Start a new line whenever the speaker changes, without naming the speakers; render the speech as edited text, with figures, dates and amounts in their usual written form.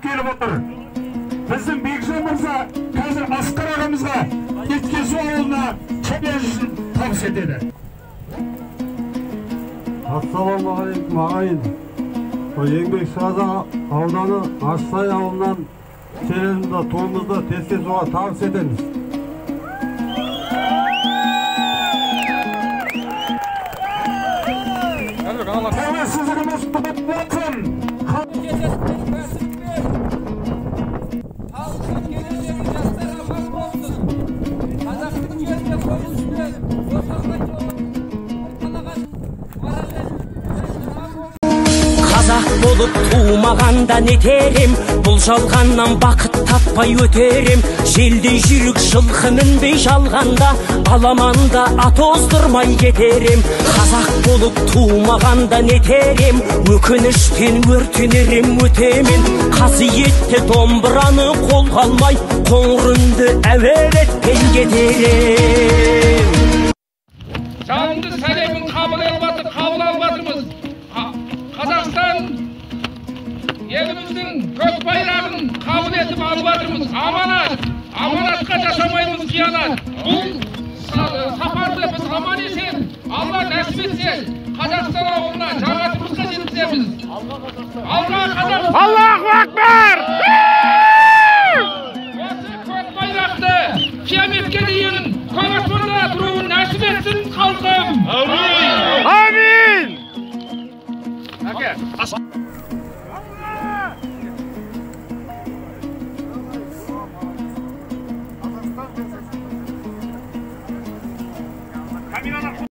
келіп отыр. Біздің Бекжан мырза қазір Асқар ағамызға Еткесу ауылына чемпионшын табыс етеді.
Ассалаумағалейкум ағайын. Еңбек Шағаза ауданы Ашсай ауылынан келемізді туымызды Еткесуға табыс етеміз.
Тәуелсіздігіміз құтты болсын.
Қазақ болып туымағанда нетерем, бұл жалғаннан бақыт таппай өтерем. Желдей жүрік жылқы мінбей жалғанда, аламанда ат оздырмай кетерем. Қазақ болып туымағанда нетерем, өкініштен өртенерем өтемен. Қасиетті домбыраны қолға алмай, қоңырынды әуелетпен кетерем.
Жанды сәлемін қабыл албатырмыз. Қазақстан еліміздің көк байрағын қабыл етіп алып жатырмыз. Аманатқа жасамаймыз қиянат. Бұл сапарды біз аман есен, Алла нәсіп етсе, Қазақстан ауылына жаңа тұрмысқа жеткіземіз. Алға Қазақстан!